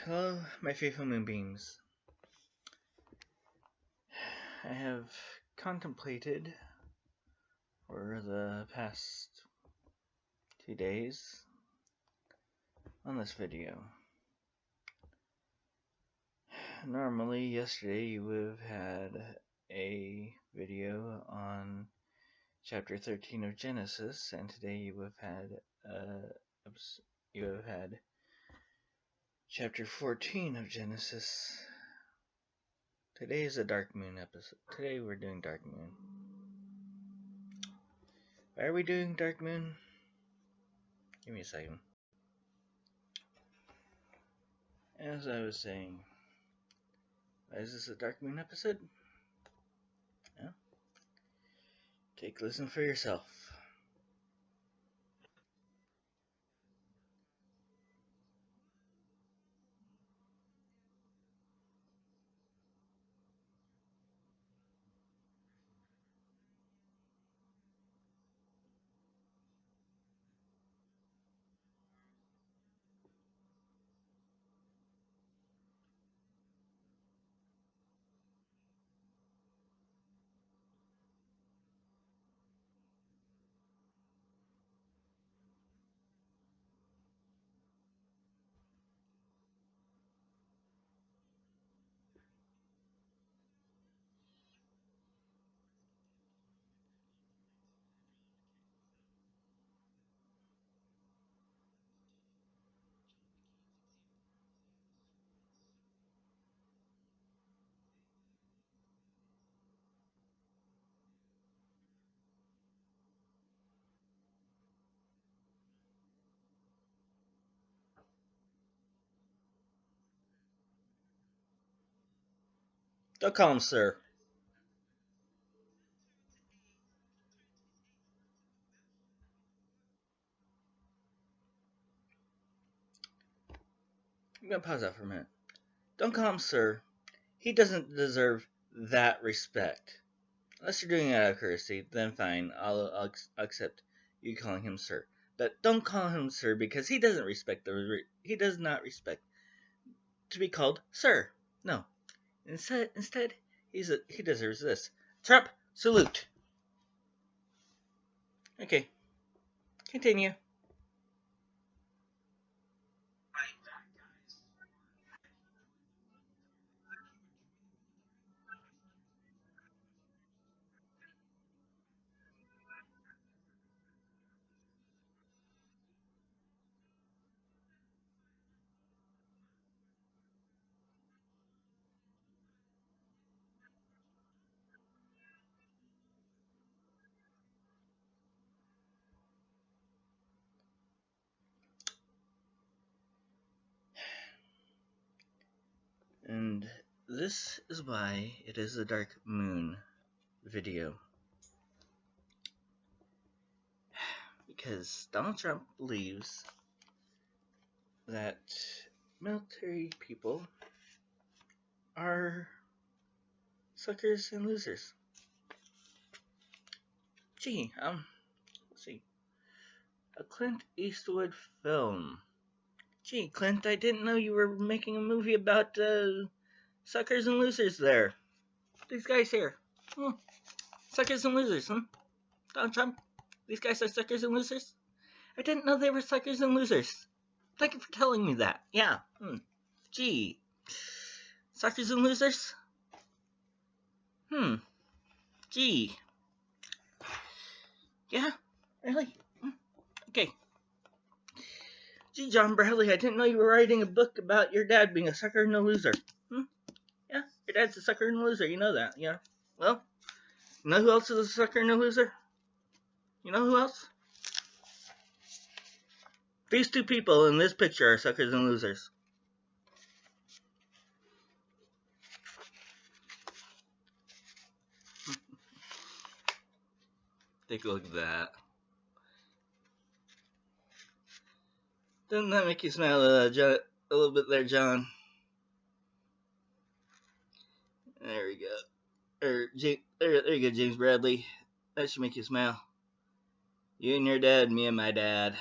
Hello, my faithful moonbeams. I have contemplated for the past 2 days on this video. Normally, yesterday you would have had a video on chapter 13 of Genesis, and today you would have had chapter 14 of Genesis. Today is a Dark Moon episode. Today we're doing Dark Moon. Why are we doing Dark Moon? Give me a second. As I was saying, why is this a Dark Moon episode? Yeah. Take a listen for yourself. Don't call him sir. I'm gonna pause that for a minute. Don't call him sir. He doesn't deserve that respect. Unless you're doing it out of courtesy, then fine. I'll accept you calling him sir. But don't call him sir because he doesn't respect he does not respect to be called sir. No. Instead, he deserves this. Trump salute. Okay. Continue. And this is why it is a Dark Moon video. Because Donald Trump believes that military people are suckers and losers. Gee, let's see. A Clint Eastwood film. Gee, Clint, I didn't know you were making a movie about suckers and losers there. These guys here. Suckers and losers, huh? Donald Trump? These guys are suckers and losers? I didn't know they were suckers and losers. Thank you for telling me that. Yeah. Gee. Suckers and losers? Gee. Yeah? Really? Okay. Gee, John Bradley, I didn't know you were writing a book about your dad being a sucker and a loser. Yeah, your dad's a sucker and a loser. You know that, yeah. Well, you know who else is a sucker and a loser? You know who else? These two people in this picture are suckers and losers. Take a look at that. Doesn't that make you smile a little bit there, John? There we go. There you go, James Bradley. That should make you smile. You and your dad, me and my dad.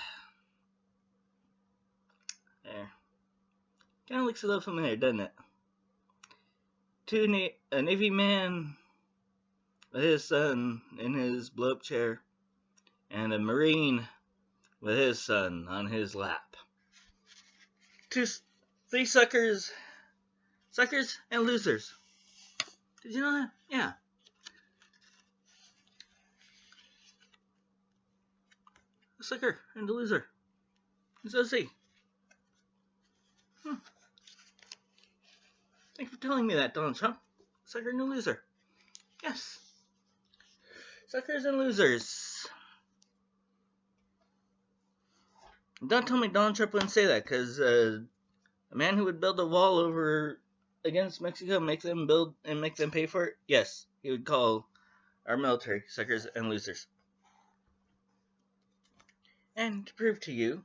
There. Kind of looks a little familiar, doesn't it? A Navy man with his son in his blow-up chair, and a Marine with his son on his lap. Three suckers and losers. Did you know that? Yeah. The sucker and the loser. So see. Thanks for telling me that, Donald Trump. Sucker and the loser. Yes. Suckers and losers. Don't tell me Donald Trump wouldn't say that, because a man who would build a wall over against Mexico, make them build and make them pay for it, yes, he would call our military suckers and losers. And to prove to you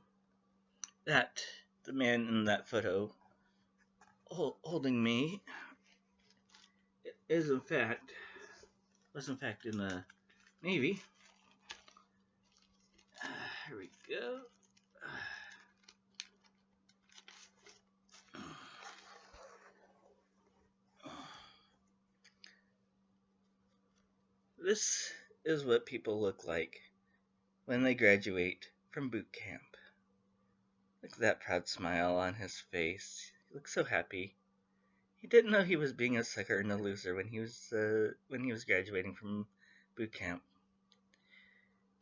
that the man in that photo holding me was in fact in the Navy. Here we go. This is what people look like when they graduate from boot camp. Look at that proud smile on his face. He looks so happy. He didn't know he was being a sucker and a loser when he was graduating from boot camp.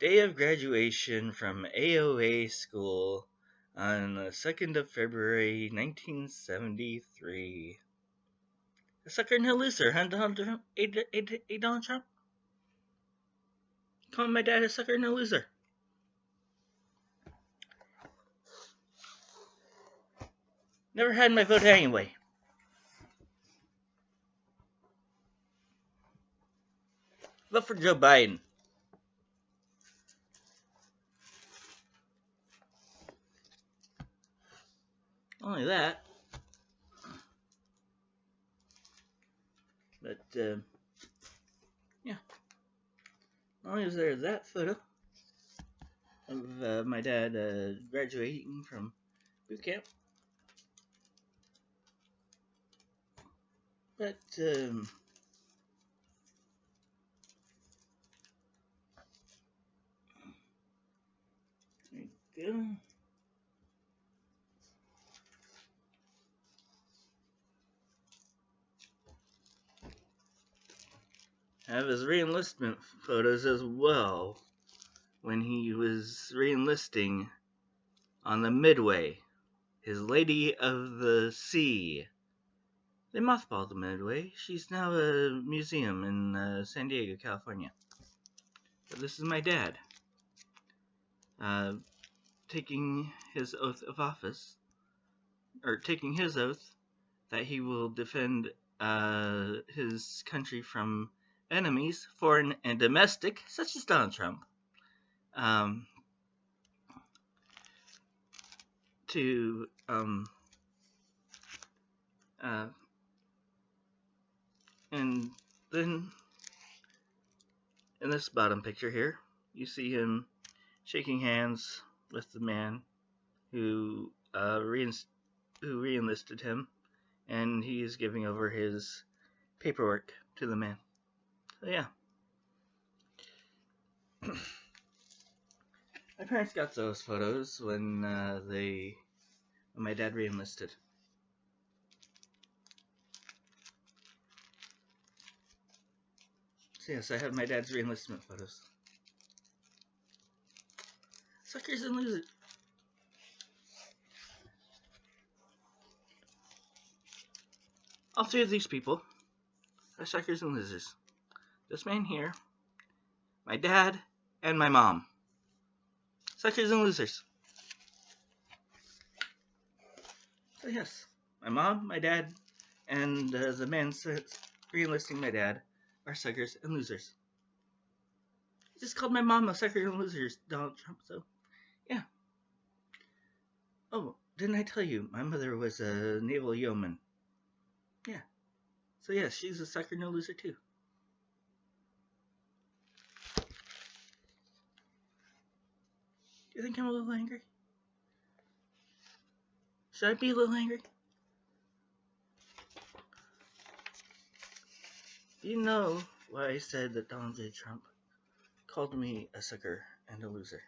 Day of graduation from AOA school on the 2nd of February, 1973. A sucker and a loser, huh, Donald Trump? Calling my dad a sucker and a loser. Never had my vote anyway. Vote for Joe Biden. Only that. But, yeah. Not only was there that photo of my dad graduating from boot camp, but, there we go. I have his re-enlistment photos as well, when he was re-enlisting on the Midway, his Lady of the Sea. They mothballed the Midway. She's now a museum in San Diego, California. But this is my dad, taking his oath of office, or taking his oath that he will defend his country from enemies, foreign and domestic, such as Donald Trump, and then in this bottom picture here, you see him shaking hands with the man who re-enlisted him, and he is giving over his paperwork to the man. So yeah. My parents got those photos when my dad re-enlisted. So yes, I have my dad's re-enlistment photos. Suckers and losers. All three of these people are suckers and losers. This man here, my dad, and my mom. Suckers and losers. So yes, my mom, my dad, and the man re-enlisting my dad are suckers and losers. I just called my mom a sucker and loser, Donald Trump, so yeah. Oh, didn't I tell you, my mother was a naval yeoman? Yeah. So yes, she's a sucker and a loser too. Do you think I'm a little angry? Should I be a little angry? Do you know why I said that Donald J. Trump called me a sucker and a loser?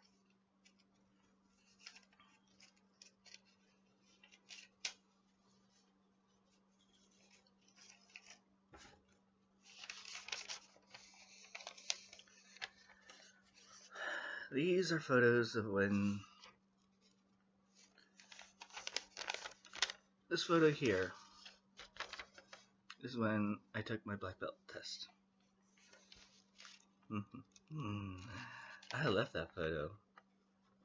These are photos of when... This photo here is when I took my black belt test. I left that photo.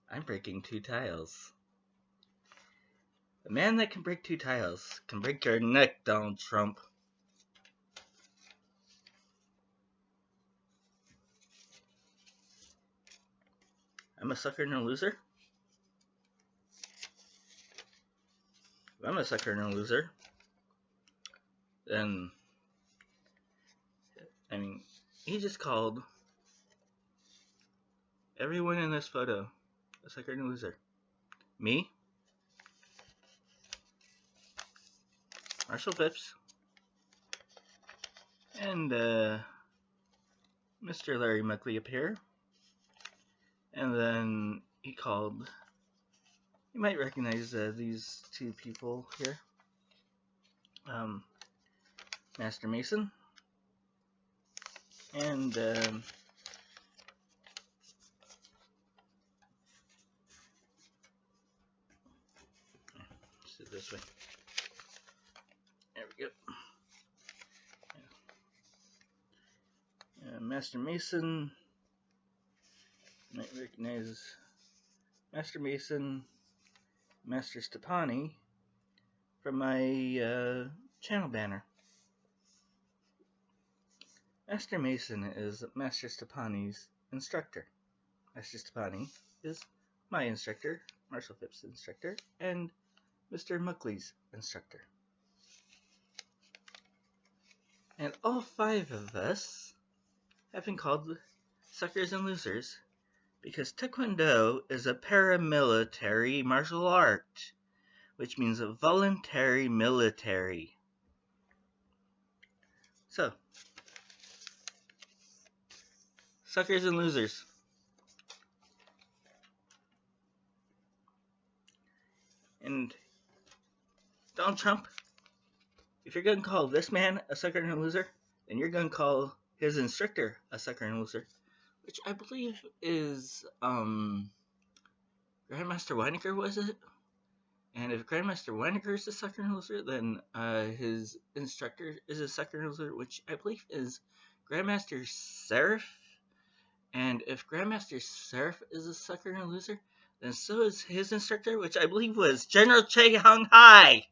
I'm breaking 2 tiles. A man that can break 2 tiles can break your neck, Donald Trump. I'm a sucker and a loser? If I'm a sucker and a loser, then, I mean, he just called everyone in this photo a sucker and a loser. Me, Marshall Phipps, and Mr. Larry Muckley up here. And then he called, you might recognize these 2 people here. Master Mason and sit this way. There we go. Master Mason, you might recognize Master Mason, Master Stepani from my channel banner. Master Mason is Master Stepani's instructor. Master Stepani is my instructor, Marshall Phipps' instructor, and Mr. Muckley's instructor. And all 5 of us have been called suckers and losers because Taekwondo is a paramilitary martial art, which means a voluntary military. So, suckers and losers. And Donald Trump, if you're going to call this man a sucker and a loser, then you're going to call his instructor a sucker and a loser, which I believe is Grandmaster Weinecker, was it? And if Grandmaster Weinecker is a sucker and a loser, then his instructor is a sucker and a loser, which I believe is Grandmaster Seraph. And if Grandmaster Seraph is a sucker and a loser, then so is his instructor, which I believe was General Che Hung Hai.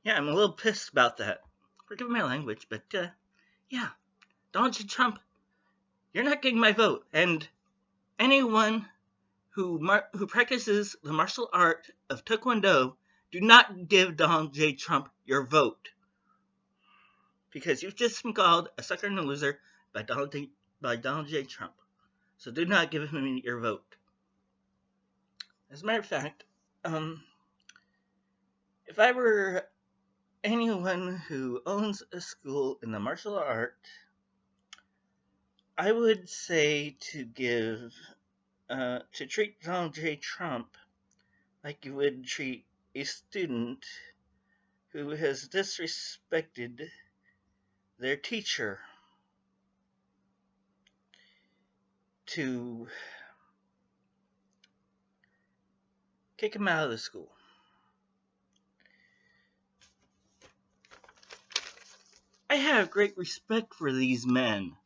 Yeah, I'm a little pissed about that. Forgive my language, but yeah, Donald J. Trump, you're not getting my vote. And anyone who practices the martial art of Taekwondo, do not give Donald J. Trump your vote. Because you've just been called a sucker and a loser by Donald J. Trump. So do not give him your vote. As a matter of fact, if I were anyone who owns a school in the martial art, I would say to treat Donald J. Trump like you would treat a student who has disrespected their teacher, to kick him out of the school. I have great respect for these men.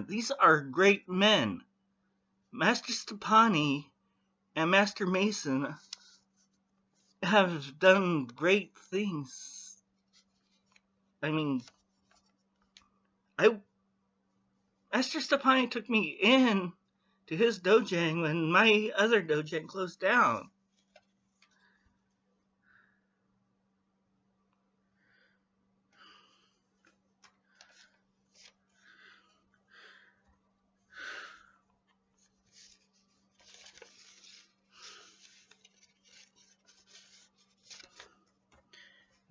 These are great men. Master Stepani and Master Mason have done great things. I mean, Master Stepani took me in to his dojang when my other dojang closed down.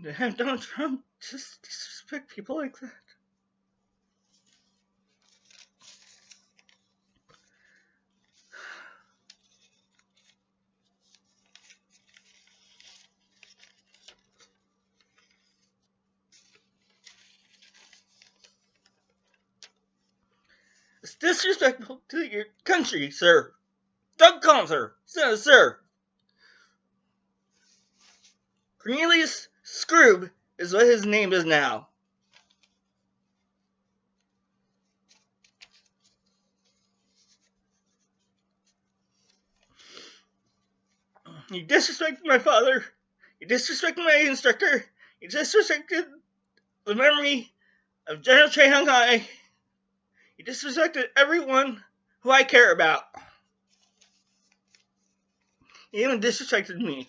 To have Donald Trump just disrespect people like that. It's disrespectful to your country, sir. Don't call him sir. Sir. Cornelius Scroob is what his name is now. You disrespected my father. You disrespected my instructor. You disrespected the memory of General Choi Hung Hai. You disrespected everyone who I care about. You even disrespected me.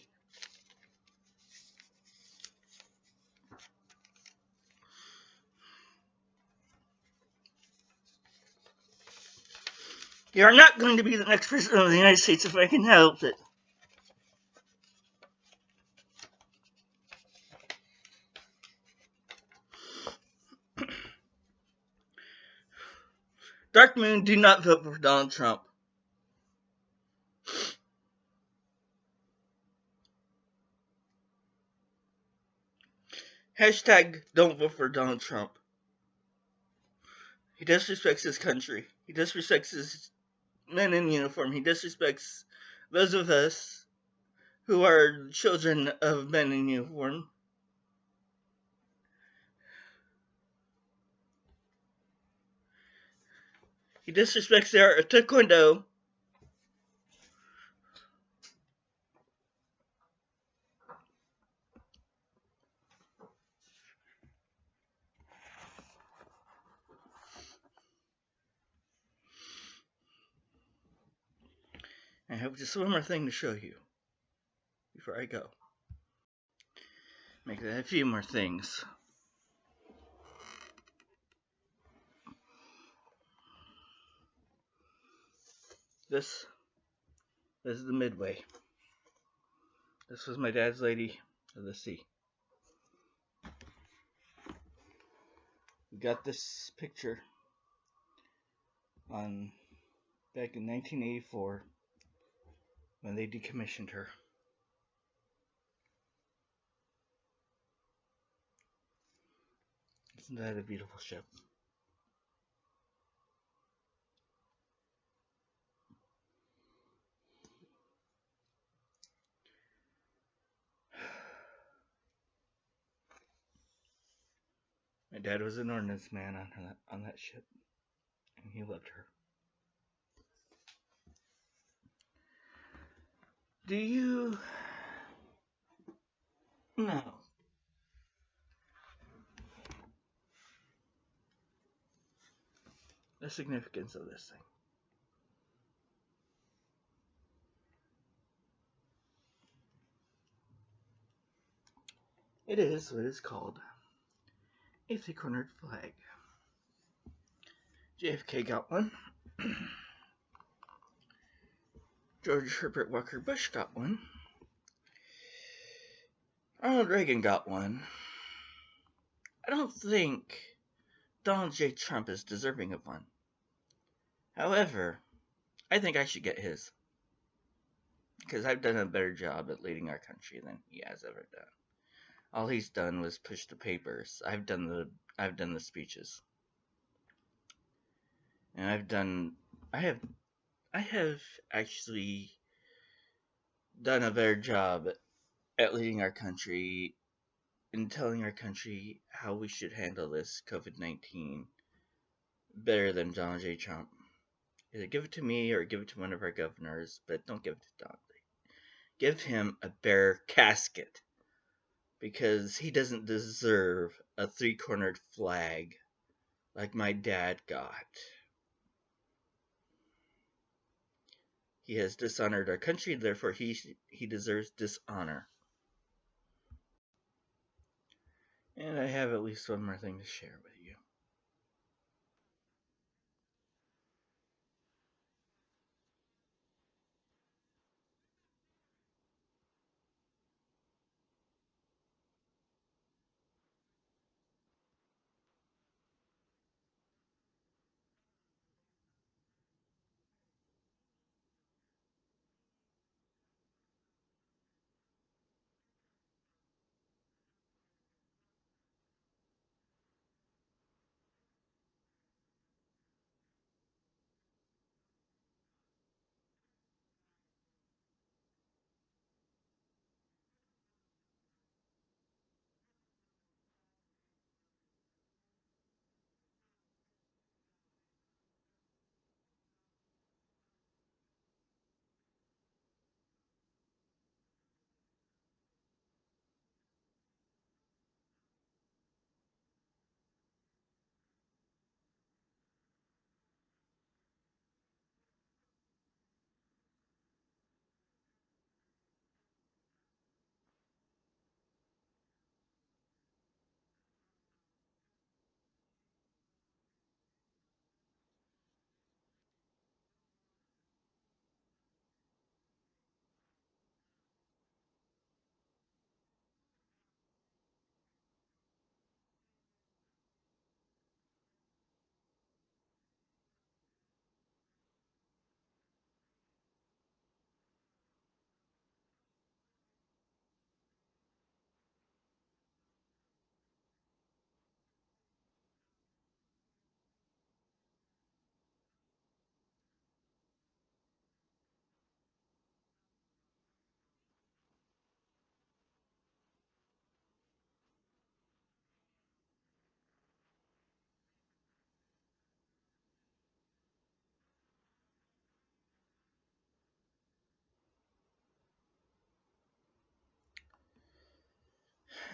You are not going to be the next president of the United States if I can help it. Dark Moon, do not vote for Donald Trump. Hashtag don't vote for Donald Trump. He disrespects his country. He disrespects his men in uniform. He disrespects those of us who are children of men in uniform. He disrespects the art of Taekwondo. I have just one more thing to show you before I go. Make a few more things. This is the Midway. This was my dad's Lady of the Sea. We got this picture on back in 1984 when they decommissioned her. Isn't that a beautiful ship? My dad was an ordnance man on that ship, and he loved her. Do you know the significance of this thing? It is what is called a three-cornered flag. JFK got one. George Herbert Walker Bush got one. Ronald Reagan got one. I don't think Donald J. Trump is deserving of one. However, I think I should get his. Because I've done a better job at leading our country than he has ever done. All he's done was push the papers. I've done the speeches. And I have actually done a better job at leading our country and telling our country how we should handle this COVID-19 better than Donald J. Trump. Either give it to me or give it to one of our governors, but don't give it to Donald. Give him a bare casket, because he doesn't deserve a three-cornered flag like my dad got. He has dishonored our country, therefore he deserves dishonor. And I have at least one more thing to share with you.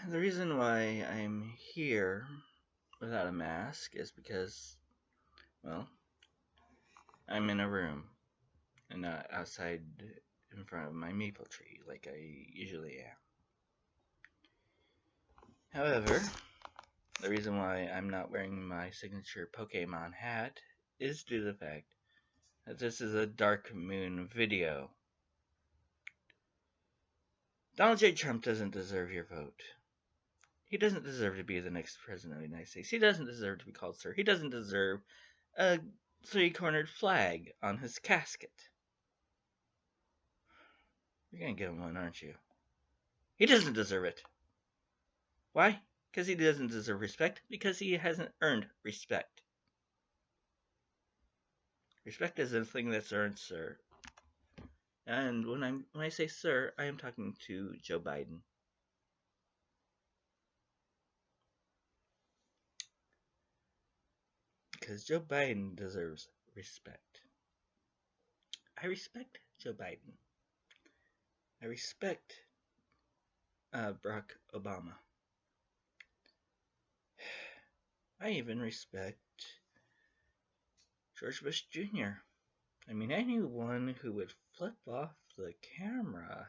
The reason why I'm here without a mask is because, well, I'm in a room and not outside in front of my maple tree like I usually am. However, the reason why I'm not wearing my signature Pokemon hat is due to the fact that this is a Dark Moon video. Donald J. Trump doesn't deserve your vote. He doesn't deserve to be the next president of the United States. He doesn't deserve to be called sir. He doesn't deserve a three-cornered flag on his casket. You're gonna give him one, aren't you? He doesn't deserve it. Why? Because he doesn't deserve respect. Because he hasn't earned respect. Respect is a thing that's earned, sir. And when I say sir, I am talking to Joe Biden. Because Joe Biden deserves respect. I respect Joe Biden. I respect Barack Obama. I even respect George Bush Jr. I mean, anyone who would flip off the camera.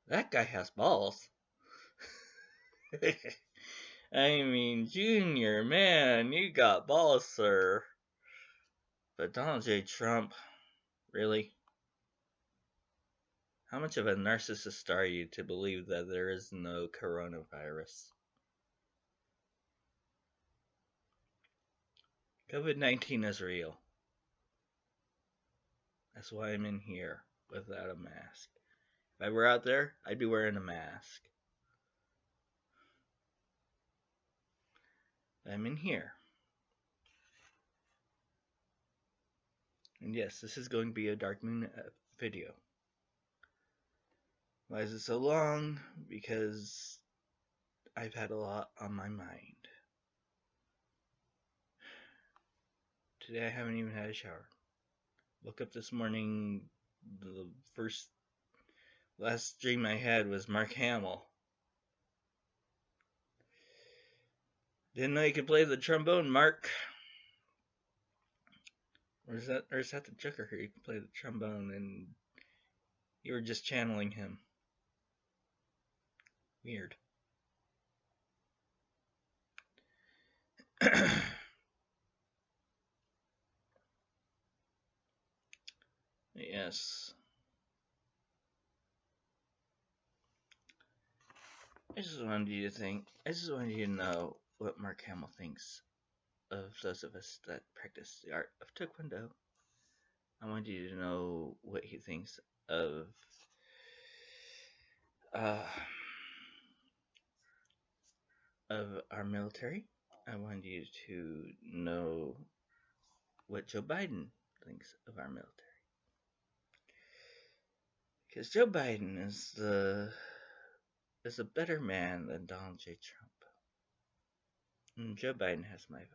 That guy has balls. I mean, Junior, man, you got balls, sir. But Donald J. Trump, really? How much of a narcissist are you to believe that there is no coronavirus? COVID-19 is real. That's why I'm in here without a mask. If I were out there, I'd be wearing a mask. I'm in here. And yes, this is going to be a Dark Moon video. Why is it so long? Because I've had a lot on my mind. Today I haven't even had a shower. Woke up this morning, the last dream I had was Mark Hamill. Didn't know you could play the trombone, Mark. Or is that the Joker here? You can play the trombone and you were just channeling him. Weird. Yes. I just wanted you to know what Mark Hamill thinks of those of us that practice the art of Taekwondo. I want you to know what he thinks of our military. I want you to know what Joe Biden thinks of our military. Because Joe Biden is a better man than Donald J. Trump. And Joe Biden has my vote.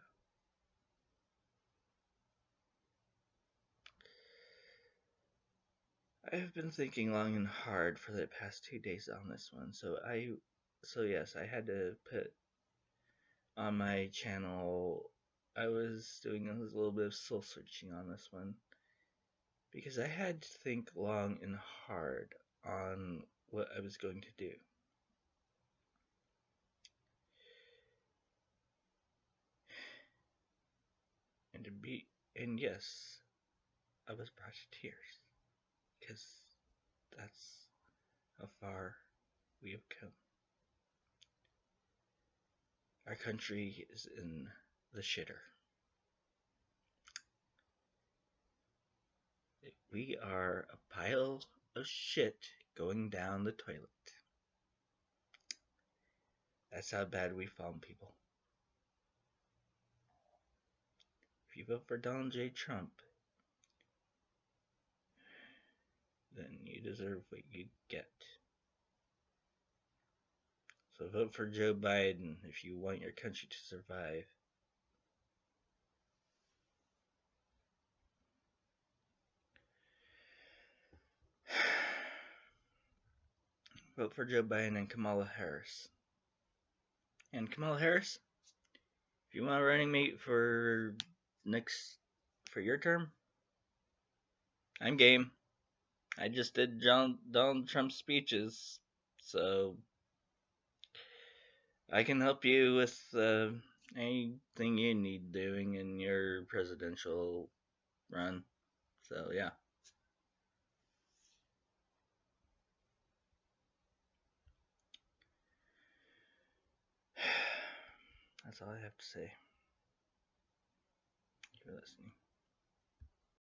I have been thinking long and hard for the past 2 days on this one, so yes, I had to put on my channel. I was doing a little bit of soul searching on this one because I had to think long and hard on what I was going to do. And yes, I was brought to tears because that's how far we have come. Our country is in the shitter. We are a pile of shit going down the toilet. That's how bad we've fallen, people. If you vote for Donald J. Trump, then you deserve what you get. So vote for Joe Biden if you want your country to survive. Vote for Joe Biden and Kamala Harris. And Kamala Harris, if you want a running mate for next for your term, I'm game. I just did Donald Trump's speeches, so I can help you with anything you need doing in your presidential run. So yeah, that's all I have to say. Thank you for listening.